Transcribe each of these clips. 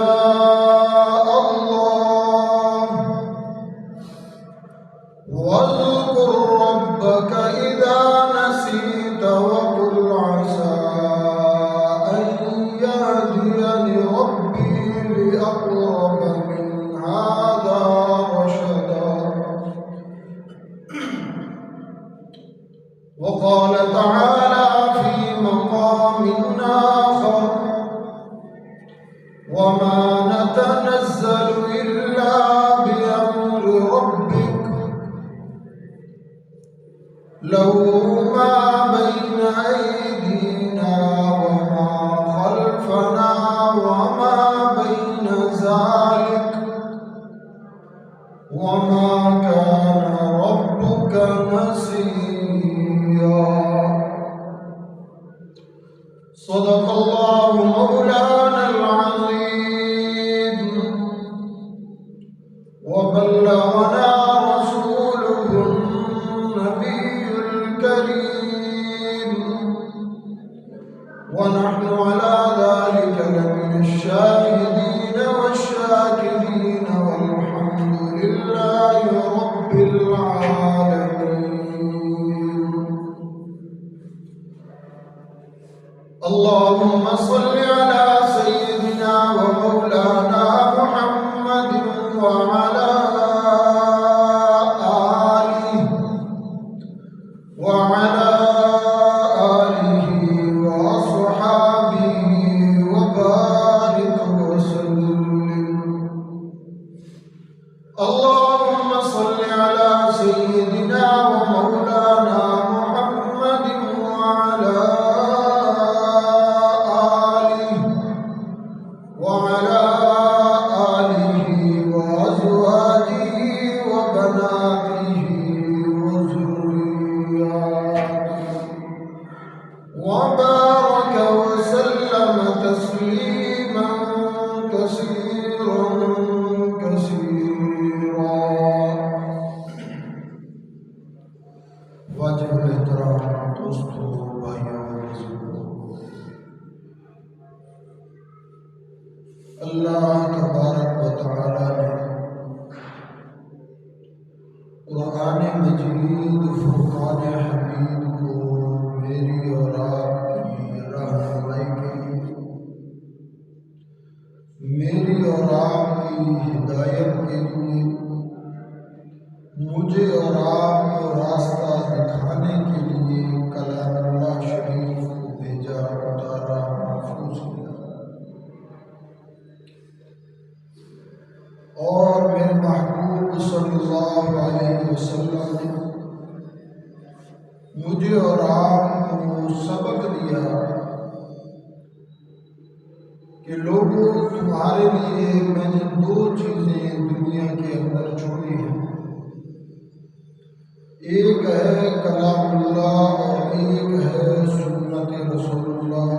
شاء الله واذكر ربك إذا نسيت وقل عسى أن يهديني ربي لأقرب من هذا رشدا. وقال تعالى في مقام آخر وما نتنزل إلا بأمر ربك له ما بين أيدينا وما خلفنا وما بين ذلك وما كان ربك نسيا. صدق الله مولانا العظيم وبلغنا رسوله النبي الكريم ونحن على ذلك لمن الشاهدين والشاكرين والحمد لله رب العالمين. اللهم صل على سيدنا ومولانا محمد وعلى آله وأصحابه وبارك وسلم. اللهم صل على سيدنا ومولانا محمد وعلى آله وأزواجه وبناته وذرياته وبارك وسلم تسليما كثيرا كثيرا. वाजिब एहतराम दोस्तों, भाइयों, अल्लाह तबारक व तआला ने कुरान मजीद फुरकान हमीद को मेरी और आपकी रहनुमाई के लिए, मेरी और आपकी हिदायत के लिए, मुझे और आपको रास्ता दिखाने के लिए कलामुल्लाह शरीफ को भेजा, उतारा, महफूज किया और मेरे महबूब सल्लल्लाहु अलैहि वसल्लम ने मुझे और आपको सबक दिया कि लोगों, तुम्हारे लिए मैंने दो चीज़ें दुनिया के अंदर छोड़ी हैं, एक है कलामुल्लाह और एक है सुन्नत रसूलुल्लाह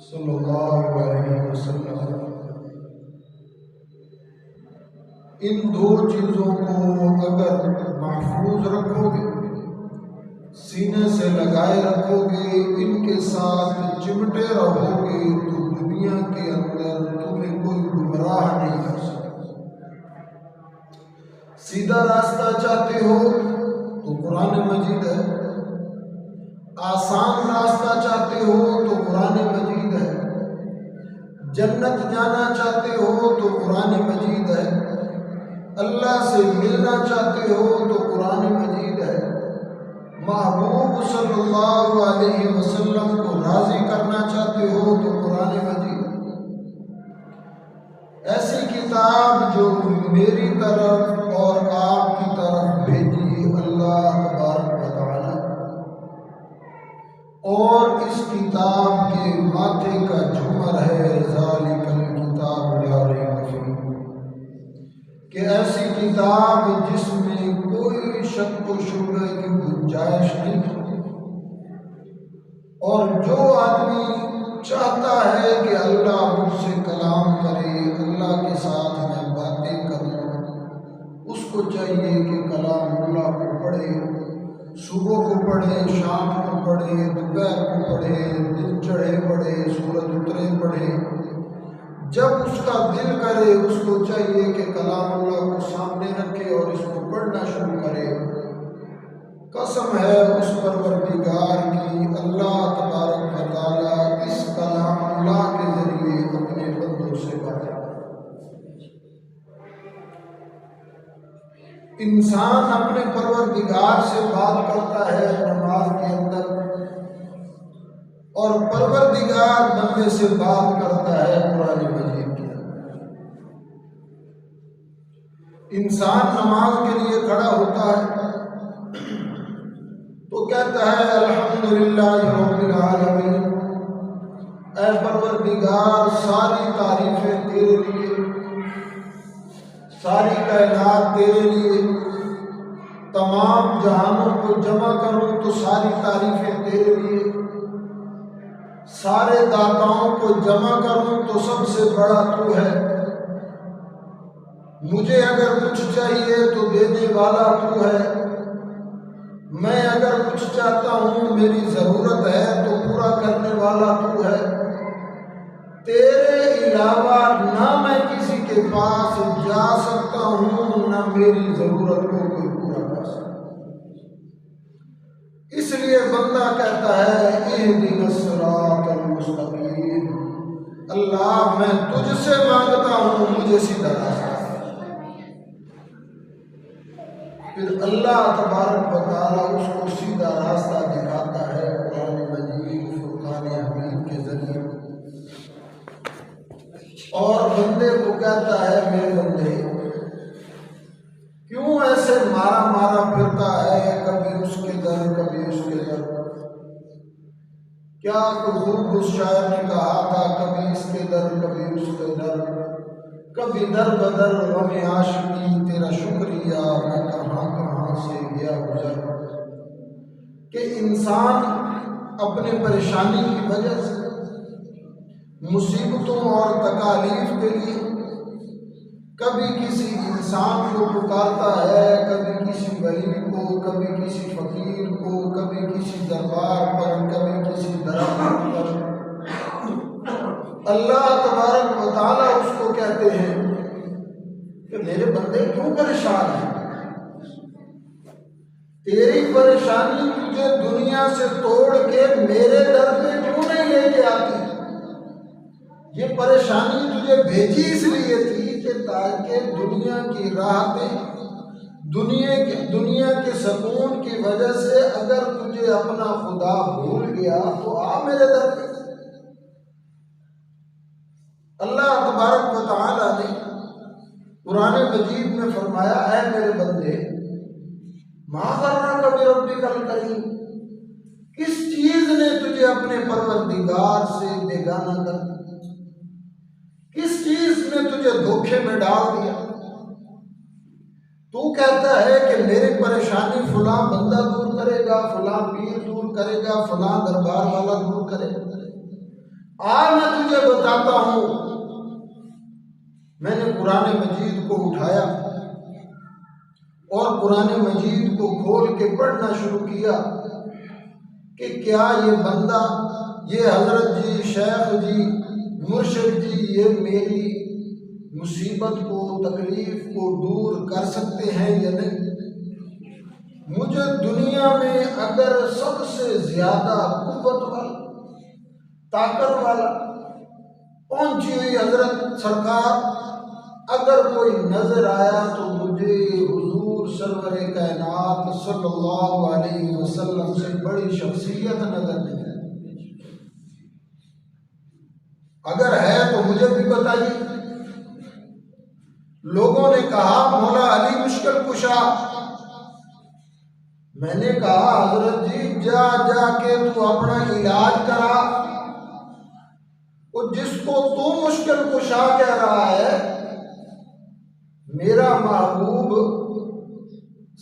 सल्लल्लाहु अलैहि वसल्लम। इन दो चीज़ों को अगर महफूज रखोगे, सीने से लगाए रखोगे, इनके साथ चिमटे रहोगे, तो दुनिया के अंदर तुम्हें कोई गुमराह नहीं कर सकता। सीधा रास्ता चाहते हो तो कुरान मजीद है, आसान रास्ता चाहते हो तो कुरान मजीद है, जन्नत जाना चाहते हो तो कुरान मजीद है, अल्लाह से मिलना चाहते हो तो कुरान मजीद है, महबूब सल्लल्लाहु अलैहि वसल्लम को राज़ी करना चाहते हो तो कुरान मजीद। ऐसी किताब जो मेरी तरफ और आपकी तरफ भेजी अल्लाह तबारक व तआला, और इस किताब के माथे का झूमर है ज़ालिकल किताब ला रैब फीह, कि ऐसी किताब जिसमें कोई शक व शुबहे की गुंजाइश नहीं, और जो आदमी चाहता है कि अल्लाह मुझसे कलाम करे, अल्लाह के साथ मैं बातें करूं, उसको चाहिए कि कलामुल्लाह को पढ़े, सुबह को पढ़े, शाम को पढ़े, दोपहर को पढ़े, दिन चढ़े पढ़े, सूरज उतरे पढ़े, जब उसका दिल करे उसको चाहिए कि कलामुल्लाह को सामने रखे और इसको पढ़ना शुरू करे। कसम है उस परवरदिगार की, अल्लाह तबारक व तआला इस कलामुल्लाह के जरिए अपने बंदों से बात करता है। इंसान अपने परवरदिगार से बात करता है नमाज के अंदर, और परवरदिगार बंदे से बात करता है कुरान मजीद के अंदर। इंसान नमाज के लिए खड़ा होता है तो कहता है अल्हम्दुलिल्लाह रब्बिल आलमीन, ऐ परवरदिगार सारी तारीफें तेरे लिए, सारी कायनात तेरे लिए, तमाम जहानों को जमा करूं तो सारी तारीफें तेरे लिए, सारे दाताओं को जमा करूं तो सबसे बड़ा तू है। मुझे अगर कुछ चाहिए तो देने वाला तू है, मैं अगर कुछ चाहता हूं मेरी जरूरत है तो पूरा करने वाला तू है। तेरे अलावा ना मैं किसी के पास जा सकता हूं ना मेरी जरूरत को कोई पूरा कर सकता। इसलिए बंदा कहता है इहदिनस सिरातल मुस्तकीम, अल्लाह मैं तुझसे मांगता हूं मुझे सीधा रास्ता। फिर अल्लाह तबारक व तआला उसको सीधा रास्ता दिखाता है कुरान मजीद फुरकान हमीद के जरिए, और बंदे को कहता है मेरे बंदे क्यों ऐसे मारा मारा फिरता है, कभी उसके दर कभी उसके दर। क्या खूब उस शायर ने कहा था, कभी इसके दर कभी उसके दर, कभी दर बदर गमे आशिकी तेरा शुक्रिया मैं कहाँ कहाँ से गया गुजर। कि इंसान अपने परेशानी की वजह से, मुसीबतों और तकालीफ के लिए कभी किसी इंसान को पुकारता है, कभी किसी वली को, कभी किसी फकीर को, कभी किसी दरबार पर, कभी किसी दरबार पर। अल्लाह तबारक व तआला उसको कहते हैं कि मेरे बंदे क्यों परेशान हैं, तेरी परेशानी तुझे दुनिया से तोड़ के मेरे दर पे क्यों नहीं लेके आती। ये परेशानी तुझे भेजी इसलिए थी कि ताकि दुनिया की राहतें, दुनिया के सुकून की वजह से अगर तुझे अपना खुदा भूल गया तो आ मेरे दर पे। अल्लाह तबारक व तआला ने कुरान मजीद में फरमाया है मेरे बंदे मा गर्रका बिरब्बिकल करीम, किस चीज ने तुझे अपने परवरदिगार से बेगाना कर दिया, किस चीज ने तुझे धोखे में डाल दिया। तू कहता है कि मेरी परेशानी फलां बंदा दूर करेगा, फलां पीर दूर करेगा, फलां दरबार वाला दूर करेगा। आज मैं तुझे बताता हूं, मैंने कुरान मजीद को उठाया और कुरान मजीद को खोल के पढ़ना शुरू किया कि क्या ये बंदा, ये हजरत जी, शेख जी, मुर्शिद जी, ये मेरी मुसीबत को, तकलीफ को दूर कर सकते हैं या नहीं। मुझे दुनिया में अगर सबसे ज्यादा कुव्वत वाला, ताकत वाला, पहुंची हुई हजरत सरकार अगर कोई नजर आया तो मुझे हुजूर सरवर कायनात सल्लल्लाहु अलैहि वसल्लम से बड़ी शख्सियत नजर नहीं आती। अगर है तो मुझे भी बताइए। लोगों ने कहा मौला अली मुश्किल कुशा। मैंने कहा हजरत जी जा जाके तू अपना इलाज करा, और जिसको तू मुश्किल कुशा कह रहा है, मेरा महबूब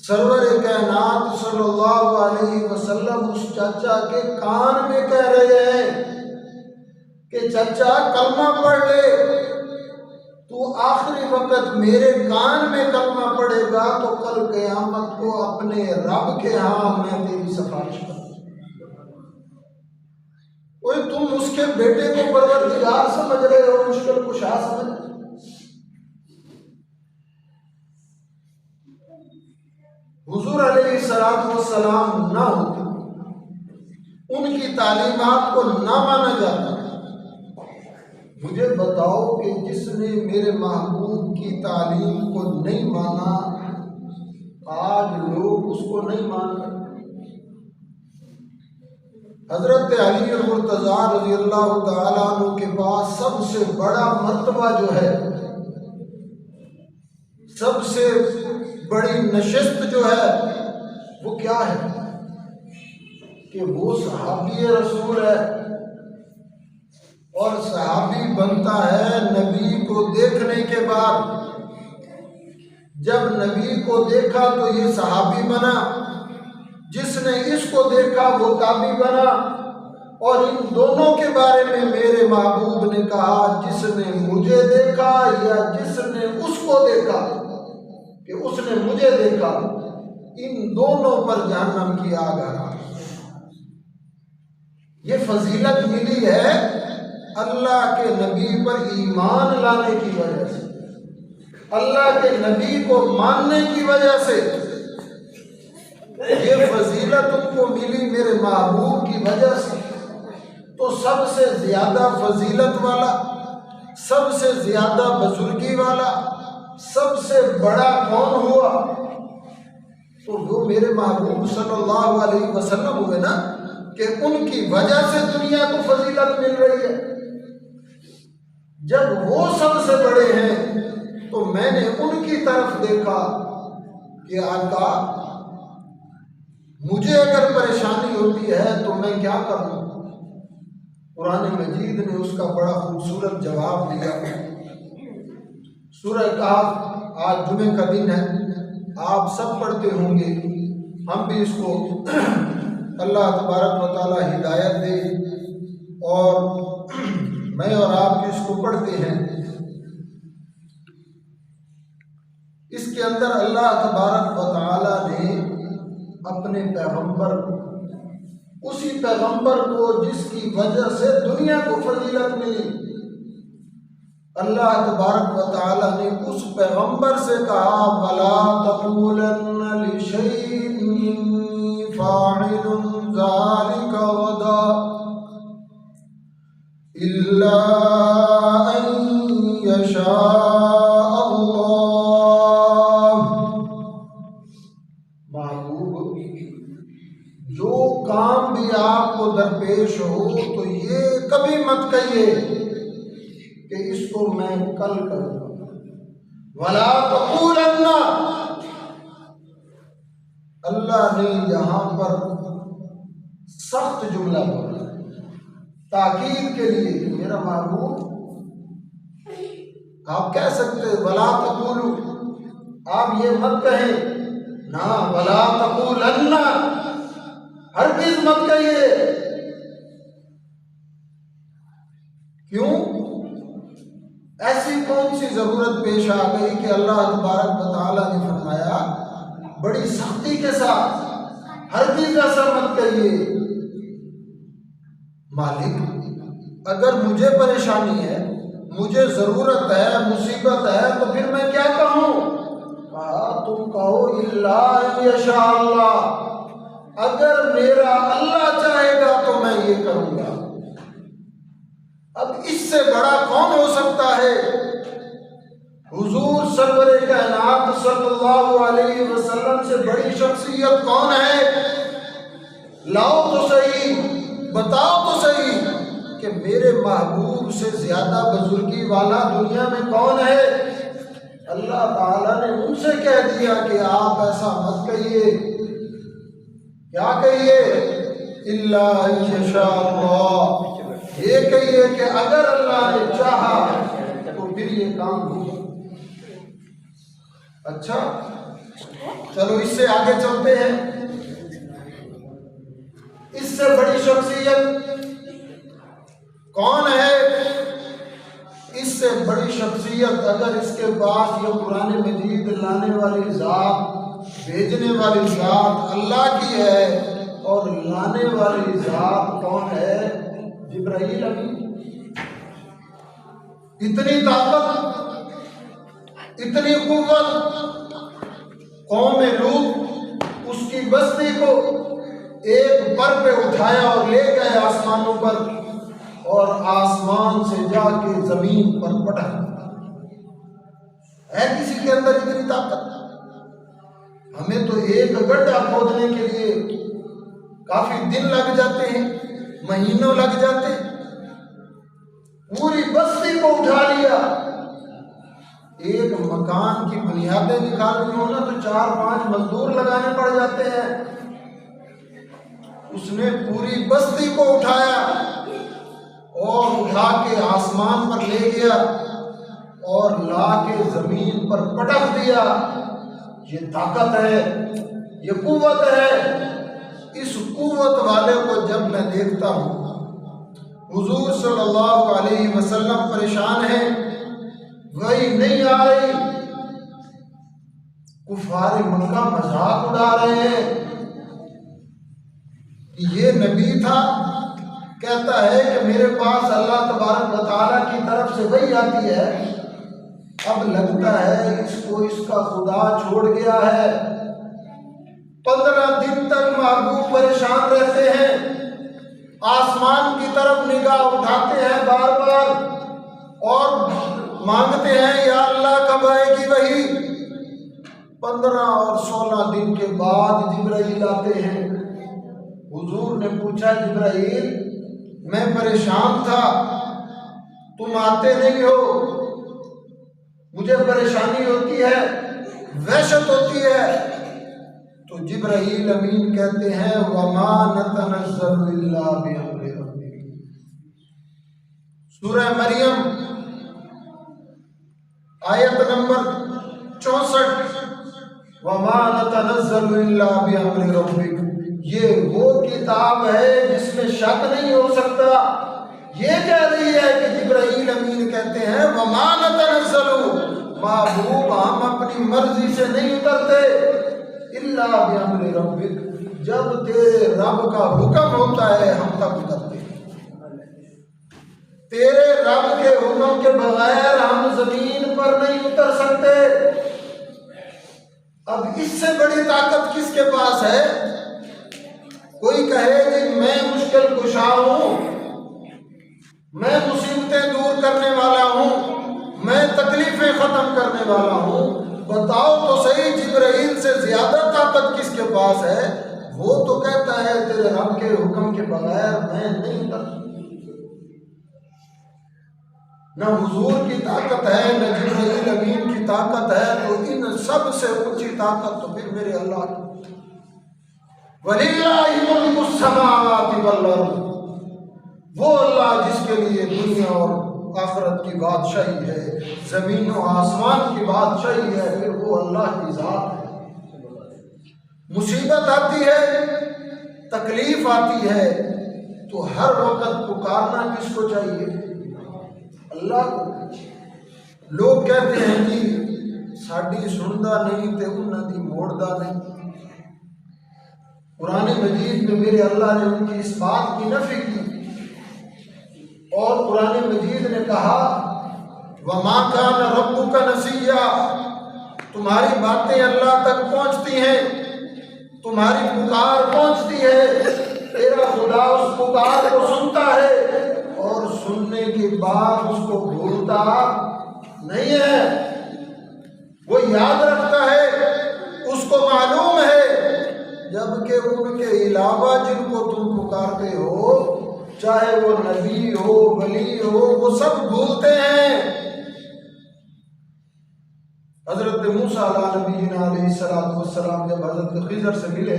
सरवर कायनात सल्लल्लाहु अलैहि वसल्लम उस चाचा के कान में कह रहे हैं कि चाचा कलमा पढ़ ले। तू आखिरी वक्त मेरे कान में कलमा पढ़ेगा तो कल क़यामत को अपने रब के यहाँ मैं तेरी सिफारिश करूँ। कोई तुम उसके बेटे को परवरदिगार समझ रहे हो, मुश्किल कुशा समझ। हुजूर अलैहिस्सलाम ना होते, उनकी तालीमात को ना माना जाता। मुझे बताओ कि जिसने मेरे महबूब की तालीम को नहीं माना, आज लोग उसको नहीं मान रहे। हजरत अली मुर्तज़ा रज़ियल्लाहु ताला अन्हु के पास सबसे बड़ा मर्तबा जो है, सबसे बड़ी नशिस्त जो है, वो क्या है कि वो सहाबी रसूल है। और सहाबी बनता है नबी को देखने के बाद। जब नबी को देखा तो ये सहाबी बना, जिसने इसको देखा वो ताबी बना। और इन दोनों के बारे में मेरे महबूब ने कहा, जिसने मुझे देखा या जिसने उसको देखा, कि उसने मुझे देखा, इन दोनों पर जहन्नम की आग है। ये फजीलत मिली है अल्लाह के नबी पर ईमान लाने की वजह से, अल्लाह के नबी को मानने की वजह से। ये फजीलत उनको मिली मेरे महबूब की वजह से। तो सबसे ज्यादा फजीलत वाला, सबसे ज्यादा बुजुर्गी वाला, सबसे बड़ा कौन हुआ? तो वो मेरे महबूब सल्लल्लाहु अलैहि वसल्लम हुए ना, कि उनकी वजह से दुनिया को फजीलत मिल रही है। जब वो सबसे बड़े हैं तो मैंने उनकी तरफ देखा कि आका, मुझे अगर परेशानी होती है तो मैं क्या करूं? कुरान मजीद ने उसका बड़ा खूबसूरत जवाब दिया। सूरह कहफ, आज जुमे का दिन है, आप सब पढ़ते होंगे, हम भी इसको अल्लाह तबारक व तआला हिदायत दे और मैं और आप इसको पढ़ते हैं। इसके अंदर अल्लाह तबारक व तआला ने अपने पैगंबर, उसी पैगंबर को जिसकी वजह से दुनिया को फजीलत मिली, अल्लाह तबारक व तआला ने उस पैगंबर से कहा, वला तक़ूलन्ना लिशैइन इन्नी फ़ाइलुन ज़ालिका गदा इल्ला अन यशा अल्लाह। महबूब, जो काम भी आपको दरपेश हो तो ये कभी मत कहिए कि इसको मैं कल करूंगा। वला तक़ूलन्ना, अल्लाह ने यहां पर सख्त जुमला बोला ताकीद के लिए। मेरा महबूब, आप कह सकते हैं वला तक़ूलू, आप ये मत कहें ना, वला तक़ूलन्ना, हरगिज़ मत कहिए। क्यों? ऐसी कौन सी जरूरत पेश आ गई कि अल्लाह तबारक व तआला ने फरमाया बड़ी सख्ती के साथ, हरगिज़ ऐसा मत कहिए। मालिक, अगर मुझे परेशानी है, मुझे जरूरत है, मुसीबत है, तो फिर मैं क्या कहूं? कहा, तुम कहो इल्ला यशा अल्लाह, अगर मेरा अल्लाह चाहेगा तो मैं ये करूंगा। अब इससे बड़ा कौन हो सकता है? हुजूर सरवरे कायनात सल्लल्लाहु अलैहि वसल्लम से बड़ी शख्सियत कौन है? लाओ तो सही, बताओ तो सही कि मेरे महबूब से ज्यादा बुजुर्गी वाला दुनिया में कौन है? अल्लाह ताला ने उनसे कह दिया कि आप ऐसा मत कहिए। क्या कहिए? इल्ला यशा अल्लाह, ये कहिए कि अगर अल्लाह ने चाहा तो फिर ये काम होगा। अच्छा, चलो इससे आगे चलते हैं। इससे बड़ी शख्सियत कौन है? इससे बड़ी शख्सियत अगर इसके पास ये कुरान मजीद लाने वाली ज़ात, भेजने वाली ज़ात अल्लाह की है, और लाने वाली ज़ात कौन है? जिब्राईल अमीन। इतनी ताकत, इतनी कुव्वत, कौम लूत उसकी बस्ती को एक पर पे उठाया और ले गए आसमानों पर, और आसमान से जाके जमीन पर पटक। है किसी के अंदर इतनी ताकत? हमें तो एक गड्ढा खोदने के लिए काफी दिन लग जाते हैं, महीनों लग जाते हैं। पूरी बस्ती को उठा लिया। एक मकान की बुनियादें निकालनी हो ना तो 4-5 मजदूर लगाने पड़ जाते हैं। उसने पूरी बस्ती को उठाया और उठा के आसमान पर ले गया और ला के जमीन पर पटक दिया। ये ताकत है, ये कुव्वत है। इस कुव्वत वाले को जब मैं देखता हूँ, हुजूर सल्लल्लाहु अलैहि वसल्लम परेशान है, वही नहीं आ रही, कुफार मक्का मजाक उड़ा रहे हैं। ये नबी था, कहता है कि मेरे पास अल्लाह तबारक व तआला की तरफ से वही आती है। अब लगता है इसको इसका खुदा छोड़ गया है। 15 दिन तक महबूब परेशान रहते हैं, आसमान की तरफ निगाह उठाते हैं बार बार और मांगते हैं या अल्लाह कब आएगी वही। 15 और 16 दिन के बाद जिब्राईल आते हैं। हुजूर ने पूछा, जिब्राईल मैं परेशान था, तुम आते नहीं हो, मुझे परेशानी होती है, वहशत होती है। तो जिब्राईल अमीन कहते हैं, वमा नतनज़्ज़लु इल्ला बिअम्रि रब्बिक। सूरह मरियम आयत नंबर 64, वमा नतनज़्ज़लु इल्ला बिअम्रि रब्बिक। ये वो किताब है जिसमें शक नहीं हो सकता। ये कह रही है कि जिब्राईल अमीन कहते हैं, वमा नतनज़्ज़लु, महबूब हम अपनी मर्जी से नहीं उतरते, इल्ला बिअम्रि रब्बिक, जब तेरे रब का हुक्म होता है हम तब उतरते हैं। तेरे रब के हुक्म के बगैर हम जमीन पर नहीं उतर सकते। अब इससे बड़ी ताकत किसके पास है? कोई कहे कि मैं मुश्किल कुशा हूं, मैं मुसीबतें दूर करने वाला हूं, मैं तकलीफें खत्म करने वाला हूं, बताओ तो सही जिब्राईल से ज्यादा ताकत किसके पास है? वो तो कहता है तेरे रब के हुक्म के बगैर मैं नहीं उतर। न हुजूर की ताकत है, न जिब्राईल अमीन की ताकत है, तो इन सब से ऊंची ताकत तो फिर मेरे अल्लाह की। वलिल्लाहि मुल्कुस समावाति वल अर्द, वो अल्लाह जिसके लिए दुनिया और आखिरत की बादशाही है, जमीन और आसमान की बादशाही है, फिर वो अल्लाह की जात है। मुसीबत आती है, तकलीफ आती है, तो हर वक्त पुकारना किसको चाहिए? अल्लाह को। लोग कहते हैं कि साड़ी सुनदा नहीं ते उन्हां दी मोड़दा नहीं। कुरान मजीद में मेरे अल्लाह ने उनकी इस बात की नफी की और कुरान मजीद ने कहा, वमा कान रब्बुका नसिया, तुम्हारी बातें अल्लाह तक पहुंचती हैं, तुम्हारी पुकार पहुंचती है, तेरा खुदा उस पुकार को सुनता है और सुनने के बाद उसको भूलता नहीं है। वो याद रखता है, उसको मालूम है। जबकि उनके अलावा जिनको तुम पुकारते हो, चाहे वो नबी हो, वली हो, वो सब भूलते हैं। हजरत मूसा अलैहिस्सलाम जब हजरत खिजर से मिले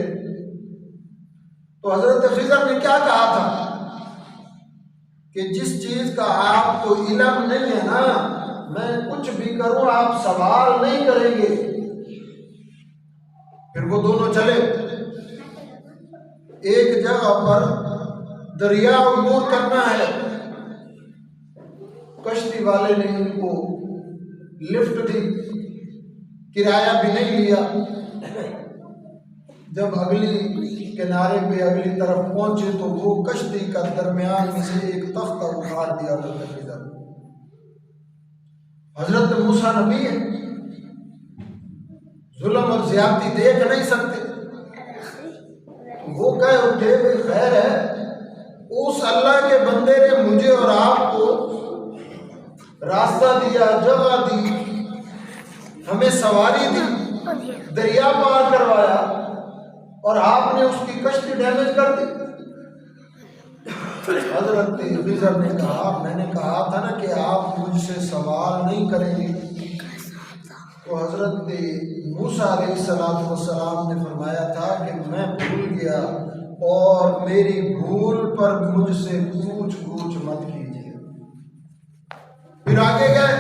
तो हजरत खिजर ने क्या कहा था कि जिस चीज का आपको इल्म नहीं है ना, मैं कुछ भी करूं आप सवाल नहीं करेंगे। फिर वो दोनों चले, एक जगह पर दरिया अबूर करना है। कश्ती वाले ने इनको लिफ्ट दी, किराया भी नहीं लिया। जब अगली किनारे पे अगली तरफ पहुंचे तो वो कश्ती का दरमियान में से एक तख्ता उखाड़ दिया खिज़र। हजरत मूसा नबी है, जुल्म और ज्यादती देख नहीं सकते, वो कहे उठे भाई खैर है, उस अल्लाह के बंदे ने मुझे और आपको रास्ता दिया, जगह दी, हमें सवारी दी, दरिया पार करवाया और आपने उसकी कश्ती डैमेज कर दी। हजरत खिज़र ने कहा, मैंने कहा था ना कि आप मुझसे सवाल नहीं करेंगे। तो हजरत मूसा अलैहिस्सलाम ने फरमाया था कि मैं भूल गया और मेरी भूल पर मुझसे पूछ मत कीजिए। फिर आगे गए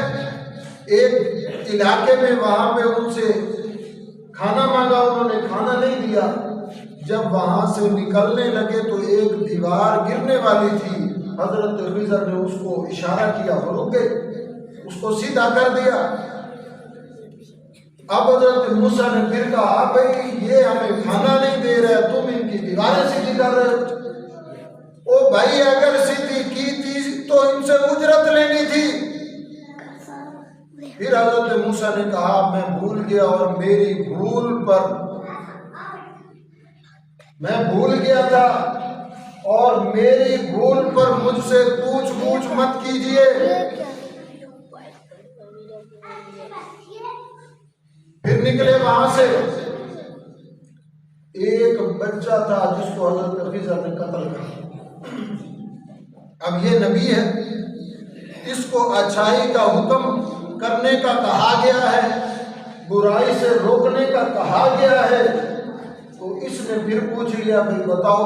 एक इलाके में, वहां पे उनसे खाना मांगा, उन्होंने खाना नहीं दिया। जब वहां से निकलने लगे तो एक दीवार गिरने वाली थी, हजरत खिज़र ने उसको इशारा किया, वो रुक गए, उसको सीधा कर दिया। अब हजरत मूसा ने फिर कहा, भाई ये हमें खाना नहीं दे रहे, तुम इनकी दीवारें सीधी कर रहे हो। ओ भाई अगर सीधी की थी तो इनसे उजरत लेनी थी। फिर हजरत मूसा ने कहा, मैं भूल गया और मेरी भूल पर मैं भूल गया था और मेरी भूल पर मुझसे पूछ मत कीजिए। फिर निकले वहां से, एक बच्चा था जिसको हजरत खिज़र ने कत्ल कर। अब ये नबी है, इसको अच्छाई का हुक्म करने का कहा गया है, बुराई से रोकने का कहा गया है। तो इसने फिर पूछ लिया, भाई बताओ,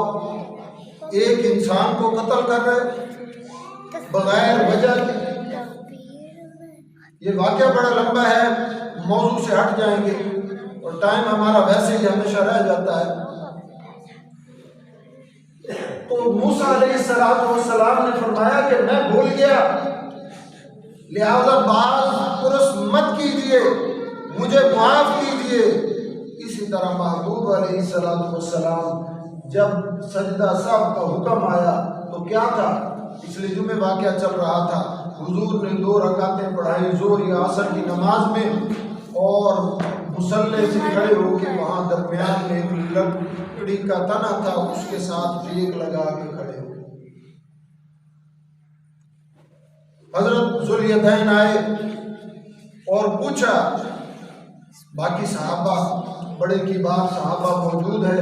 एक इंसान को कत्ल कर रहे बगैर वजह के। ये वाकया बड़ा लंबा है, मौजू से हट जाएंगे और टाइम हमारा वैसे ही हमेशा रह जाता है। तो मूसा अलैहिस्सलाम ने फरमाया कि मैं भूल गया, लिहाजा बाज पुरुष मत कीजिए, मुझे माफ कीजिए। इसी तरह महबूब अलैहिस्सलाम जब सजदा साहब का हुक्म आया तो क्या था, पिछले जुमे वाकया चल रहा था, हुजूर ने 2 रकातें पढ़ाई जोर या असर की नमाज में और मुसल्ले से खड़े होकर वहां दरमियान में एक लकड़ी का तना था, उसके साथ टेक लगा के खड़े हो। हजरत ज़ुल्यदैन आए और पूछा, बाकी सहाबा, बड़े की बात सहाबा मौजूद है,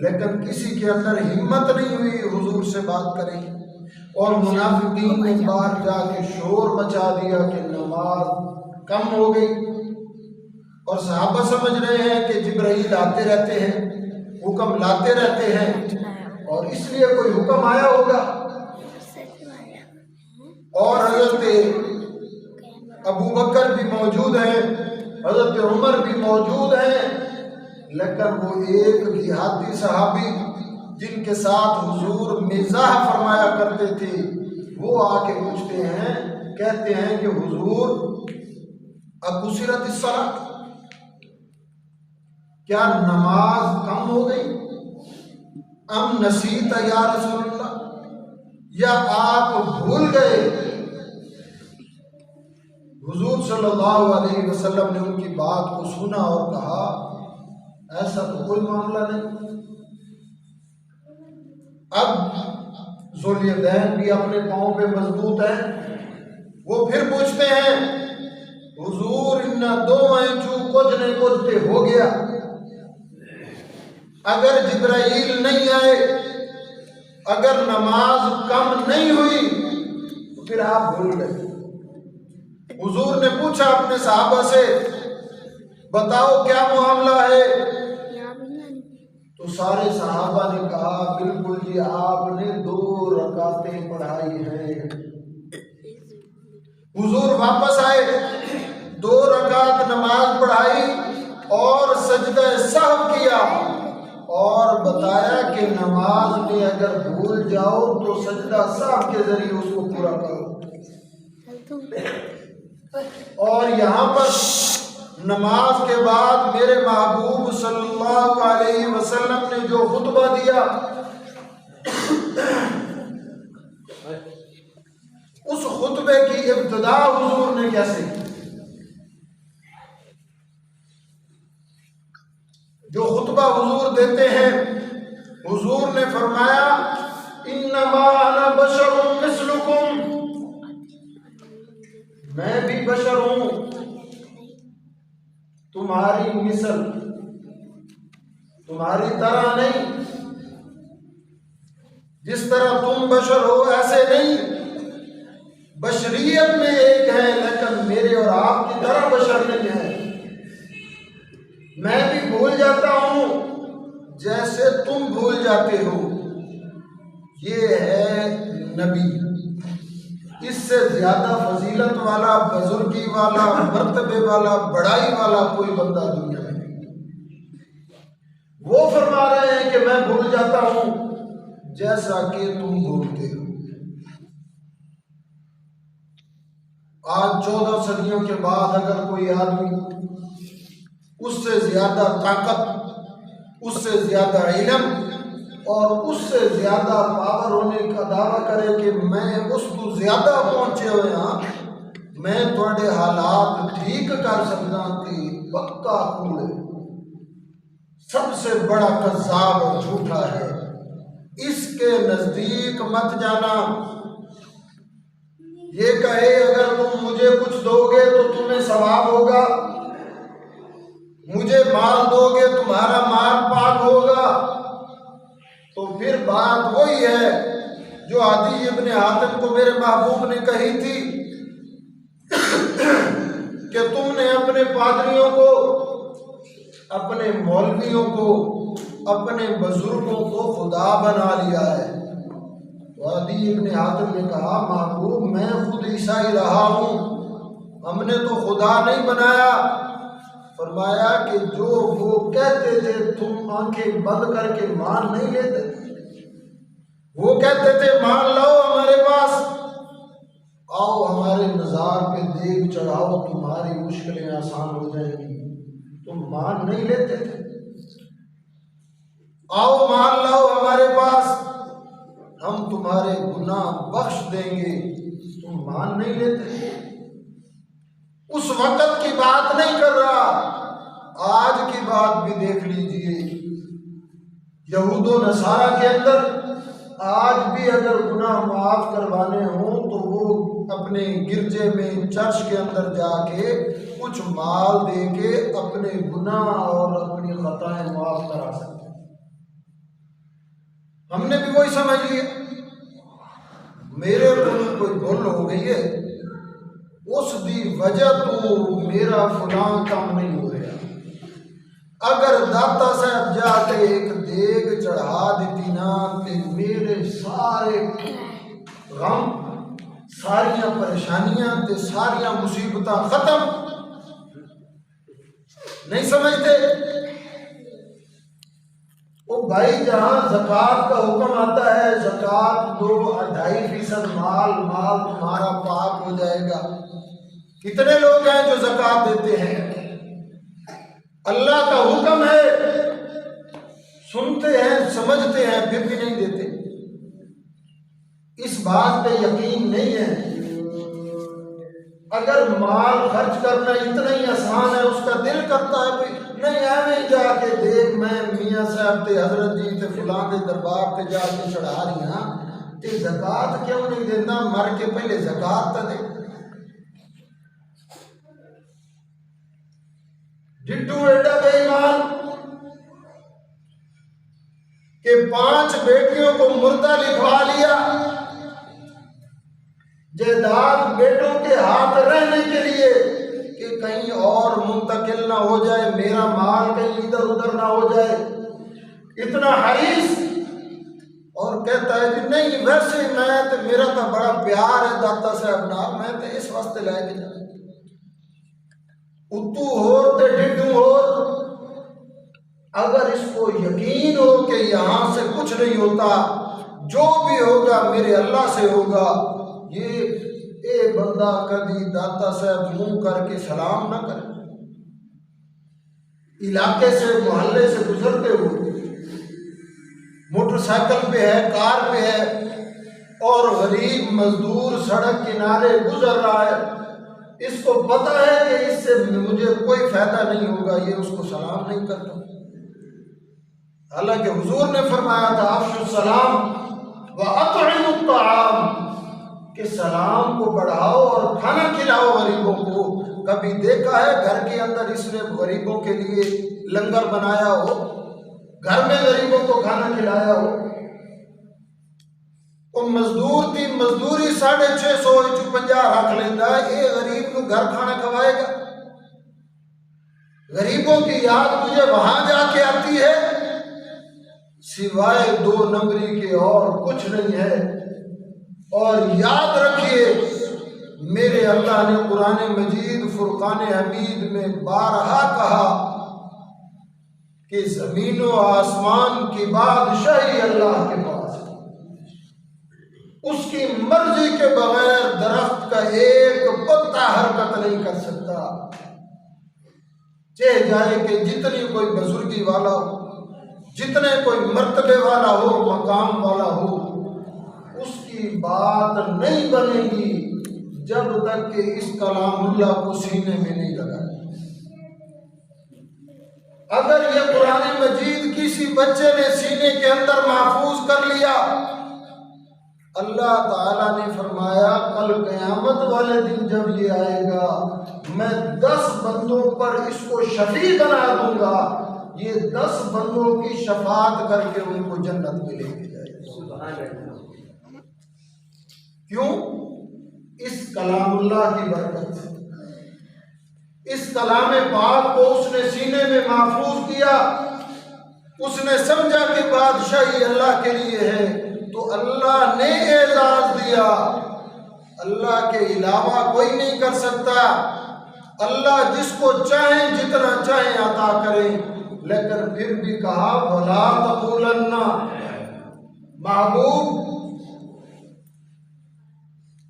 लेकिन किसी के अंदर हिम्मत नहीं हुई हुजूर से बात करें। और मुनाफिकीन ने बाहर जाके शोर मचा दिया कि नमाज कम हो गई। और सहाबा समझ रहे हैं कि जिब्राइल आते रहते हैं, हुक्म लाते रहते हैं और इसलिए कोई हुक्म आया होगा। और हजरत अबू बकर भी मौजूद हैं, हजरत उमर भी मौजूद हैं, लेकिन वो एक देहाती सहाबी जिनके साथ हुजूर मिज़ाह फरमाया करते थे, वो आके पूछते हैं, कहते हैं कि हुजूर अकुसिरत इस्सलात, क्या नमाज कम हो गई? अम नसीत या रसूलल्लाह, या आप भूल गए? हुजूर सल्लल्लाहु अलैहि वसल्लम ने उनकी बात को सुना और कहा, ऐसा तो कोई मामला नहीं। अब ज़ुल्यदैन भी अपने पांव पे मजबूत हैं, वो फिर पूछते हैं, हुजूर इन्ना दो चू कुछ ने कुछ ते हो गया, अगर जिब्राइल नहीं आए, अगर नमाज कम नहीं हुई तो फिर आप भूल गए। हुजूर ने पूछा अपने सहाबा से, बताओ क्या मामला है? तो सारे सहाबा ने कहा, बिल्कुल जी, आपने 2 रकातें पढ़ाई हैं। हुजूर वापस आए, 2 रकात नमाज पढ़ाई और सजदा सहव किया और बताया कि नमाज में अगर भूल जाओ तो सजदा सहव के जरिए उसको पूरा करो। और यहाँ पर नमाज के बाद मेरे महबूब सल्लल्लाहु अलैहि वसल्लम ने जो खुतबा दिया, उस खुतबे की इब्तिदा हुजूर ने कैसे की? जो खुतबा हुजूर देते हैं, हुजूर ने फरमाया इन्नमा अना बशरुम मिस्लुकुम, मैं भी बशर हूं तुम्हारी मिसल, तुम्हारी तरह नहीं। जिस तरह तुम बशर हो ऐसे नहीं, बशरियत में एक है लेकिन मेरे और आपकी तरह बशर नहीं है। मैं भी भूल जाता हूं जैसे तुम भूल जाते हो। ये है नबी, इससे ज्यादा फजीलत वाला, बुजुर्गी वाला, मर्तबे वाला, बड़ाई वाला कोई बंदा दुनिया में नहीं। वो फरमा रहे हैं कि मैं भूल जाता हूं जैसा कि तुम भूलते हो। आज 14 सदियों के बाद अगर कोई आदमी उससे ज्यादा ताकत, उससे ज्यादा इल्म और उससे ज्यादा पावर होने का दावा करे कि मैं उस तो ज्यादा पहुंचे हुए हाँ, मैं थोड़े हालात ठीक कर सकता थी, पक्का कूड़ सबसे बड़ा कज़्ज़ाब और झूठा है। इसके नजदीक मत जाना। ये कहे अगर तुम मुझे कुछ दोगे तो तुम्हें सवाब होगा, मुझे माल दोगे तुम्हारा माल पाक होगा, तो फिर बात वही है जो आदि इब्ने हातिम को मेरे महबूब ने कही थी कि तुमने अपने पादरियों को, अपने मौलवियों को, अपने बुजुर्गों को खुदा बना लिया है। तो आदि इब्ने हातिम ने कहा महबूब मैं खुद ईसाई रहा हूं, हमने तो खुदा नहीं बनाया। फरमाया कि जो वो कहते थे तुम आंखें बंद करके मान नहीं लेते, वो कहते थे मान लो हमारे पास, आओ हमारे नजार पे देग चढ़ाओ तुम्हारी मुश्किलें आसान हो जाएंगी, तुम मान नहीं लेते थे। आओ मान लो हमारे पास, हम तुम्हारे गुनाह बख्श देंगे, तुम मान नहीं लेते। उस वक्त की बात नहीं कर रहा, आज की बात भी देख लीजिए। यहूदो नसारा के अंदर आज भी अगर गुनाह माफ करवाने हो तो वो अपने गिरजे में, चर्च के अंदर जाके कुछ माल दे के अपने गुनाह और अपनी खताएं माफ करा सकते हैं। हमने भी वही समझ लिया, मेरे को कोई भूल हो गई है, उस दी वजह तो मेरा फलां काम नहीं हो रहा। अगर दाता साहब जाके एक देग चढ़ा देती ना कि मेरे सारे गम, सारियां परेशानियां ते सारियां मुसीबतां खत्म। नहीं समझते ओ भाई, जहां ज़कात का हुक्म आता है, ज़कात दो 2.5% माल तुम्हारा पाक हो जाएगा। कितने लोग हैं जो ज़कात देते हैं? अल्लाह का हुक्म है, सुनते हैं, समझते हैं, फिर भी नहीं देते। इस बात पे यकीन नहीं है। अगर माल खर्च करना इतना ही आसान है, उसका दिल करता है नहीं एवं जाके देख मैं मियाँ साहब ते हजरत जी ते फलां दे दरबार पे जाके चढ़ा रही हाँ ते ज़कात क्यों नहीं देता? मर के पहले ज़कात तो दे। डिड्डू एडा बेईमान के 5 बेटियों को मुर्दा लिखवा लिया, जायदाद बेटों के हाथ रहने के लिए कि कहीं और मुंतकिल ना हो जाए, मेरा माल कहीं इधर उधर ना हो जाए। इतना हरीस, और कहता है कि नहीं वैसे मैं तो, मेरा तो बड़ा प्यार है दाता साहब नाल, मैं तो इस वास्ते लैके जा उतू होर ते डिड्डू होर। अगर इसको यकीन हो कि यहां से कुछ नहीं होता, जो भी होगा मेरे अल्लाह से होगा, ये बंदा कभी दाता साहब मुंह करके सलाम ना करे। इलाके से, मोहल्ले से गुजरते हुए, मोटरसाइकिल पे है, कार पे है और गरीब मजदूर सड़क किनारे गुजर रहा है, इसको पता है कि इससे मुझे कोई फायदा नहीं होगा, ये उसको सलाम नहीं करता। हालांकि हुजूर ने फरमाया था अफ़शु सलाम व अतइमु त्ताआम, कि सलाम को बढ़ाओ और खाना खिलाओ गरीबों को। कभी देखा है घर के अंदर इसने गरीबों के लिए लंगर बनाया हो, घर में गरीबों को खाना खिलाया हो? वो मजदूर थी, मजदूरी 650 रख लेता है, ये गरीब को घर खाना खवाएगा? गरीबों की याद मुझे वहां जाके आती है सिवाय 2 नंबरी के और कुछ नहीं है। और याद रखिए, मेरे अल्लाह ने कुरान मजीद फुरकान हमीद में बारहा कहा कि जमीन व आसमान की बादशाही अल्लाह के पास है, उसकी मर्जी के बगैर दरख्त का एक पत्ता हरकत नहीं कर सकता। चाहे जाए कि जितनी कोई बुजुर्गी वाला हो, जितने कोई मर्तबे वाला हो, मकाम वाला हो, उसकी बात नहीं बनेगी जब तक कि इस कलामुल्लाह को सीने में नहीं लगाए। अगर ये कुरान मजीद किसी बच्चे ने सीने के अंदर महफूज कर लिया, अल्लाह ताला ने फरमाया कल क़यामत वाले दिन जब ये आएगा, मैं 10 बंदों पर इसको शफी बना दूंगा, ये 10 बंदों की शफात करके उनको जन्नत में लेके जाएगा। क्यों? इस कलामुल्लाह की बरकत से, इस कलाम पाक को उसने सीने में महफूज किया, उसने समझा कि बादशाही अल्लाह के लिए है, तो अल्लाह ने एजाज दिया। अल्लाह के अलावा कोई नहीं कर सकता। अल्लाह जिसको चाहे जितना चाहे अता करे, लेकिन फिर भी कहा वला तक़ूलन्ना, महबूब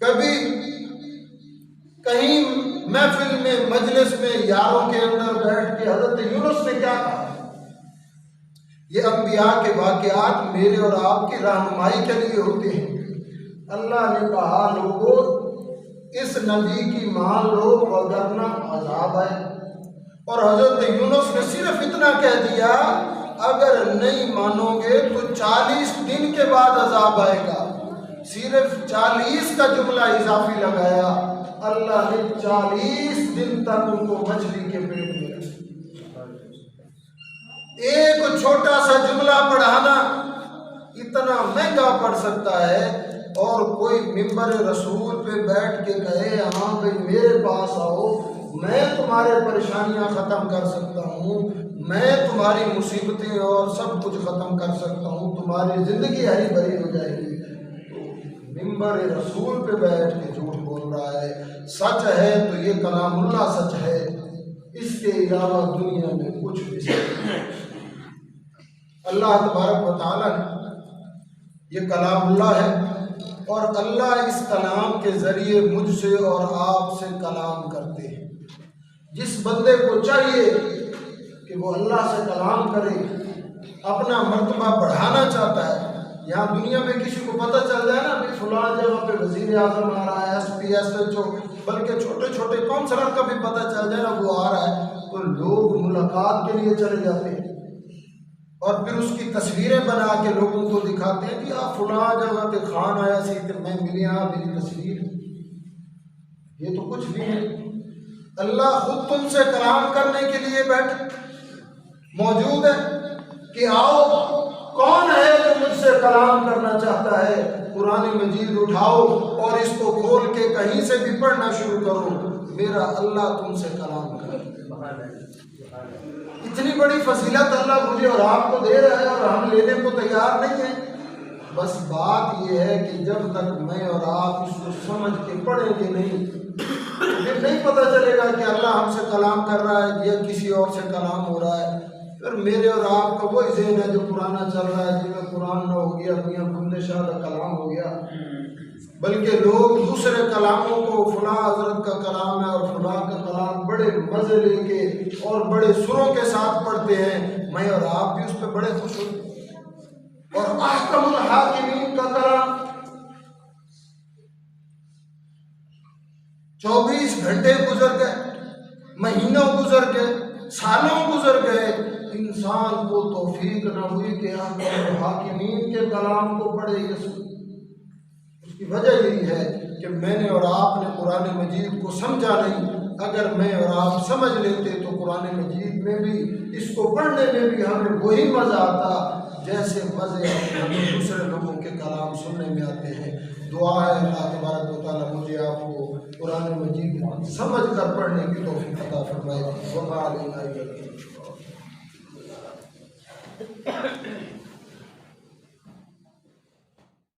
कभी कहीं महफिल में, मजलिस में, यारों के अंदर बैठ के हजरत यूनुस ने क्या कहा? ये अंबिया के वाक़यात मेरे और आपकी रहनुमाई के लिए होते हैं। अल्लाह ने कहा लोगों, इस नबी की मान लो वरना अजाब है। और हजरत यूनुस ने सिर्फ इतना कह दिया, अगर नहीं मानोगे तो 40 दिन के बाद अजाब आएगा। सिर्फ 40 का जुमला इजाफी लगाया। अल्लाह ने 40 दिन तक उनको मछली के पेट में रखा। एक छोटा सा जुमला पढ़ाना इतना महंगा पड़ सकता है, और कोई मिंबर रसूल पे बैठ के कहे हाँ भाई मेरे पास आओ, मैं तुम्हारे परेशानियां ख़त्म कर सकता हूँ, मैं तुम्हारी मुसीबतें और सब कुछ ख़त्म कर सकता हूँ, तुम्हारी ज़िंदगी हरी भरी हो जाएगी। तो मिंबर रसूल पे बैठ के झूठ बोल रहा है। सच है तो ये कलामुल्लाह सच है, इसके अलावा दुनिया में कुछ भी नहीं। अल्लाह तबारक व तआला ने ये कलामुल्लाह है, और अल्लाह इस कलाम के ज़रिए मुझसे और आपसे कलाम करते हैं। जिस बंदे को चाहिए कि वो अल्लाह से कलाम करे, अपना मर्तबा बढ़ाना चाहता है, यहाँ दुनिया में किसी को पता चल जाए ना कि फलां जगह पे वज़ीर आज़म आ रहा है, SP SHO, बल्कि छोटे छोटे काउंसलर का भी पता चल जाए ना वो आ रहा है, तो लोग मुलाकात के लिए चले जाते हैं और फिर उसकी तस्वीरें बना के लोगों को दिखाते हैं कि आप फलां जगह पे खान आया सी, मैं मिले, मेरी तस्वीर। ये तो कुछ भी नहीं। अल्लाह खुद तुमसे कलाम करने के लिए बैठे मौजूद है कि आओ, कौन है जो मुझसे कलाम करना चाहता है? कुरान मजीद उठाओ और इसको खोल के कहीं से भी पढ़ना शुरू करो, मेरा अल्लाह तुमसे कलाम करे। इतनी बड़ी फजीलत अल्लाह मुझे और आपको दे रहा है और हम लेने को तैयार नहीं है। बस बात यह है कि जब तक मैं और आप इसको समझ के पढ़ेंगे नहीं, फिर नहीं पता चलेगा कि अल्लाह हमसे कलाम कर रहा है या किसी और से कलाम हो रहा है। फिर मेरे और आपका वही ज़हन है जो पुराना चल रहा है, जिसमें कुरान न हो गया, मियां बुल्ले शाह का कलाम हो गया। बल्कि लोग दूसरे कलामों को फलां हजरत का कलाम है और फलां का कलाम बड़े मज़े लेके और बड़े सुरों के साथ पढ़ते हैं। मैं और आप भी उस पर बड़े खुश होते हैं। और अहकमुल हाकिमीन का कलाम 24 घंटे गुजर गए, महीनों गुजर गए, सालों गुजर गए, इंसान को तौफीक न हुई कि हाकिमीन के कलाम को पढ़े या सुने। उसकी वजह यही है कि मैंने और आपने कुरान मजीद को समझा नहीं। अगर मैं और आप समझ लेते तो कुरान मजीद में भी, इसको पढ़ने में भी हमें वही मज़ा आता जैसे मज़े हमें दूसरे लोगों के कलाम सुनने में आते हैं। दुआ है अल्लाह तबारक व तआला मुझे आपको कुरान मजीद समझ कर पढ़ने की तौफीक अता फरमाए।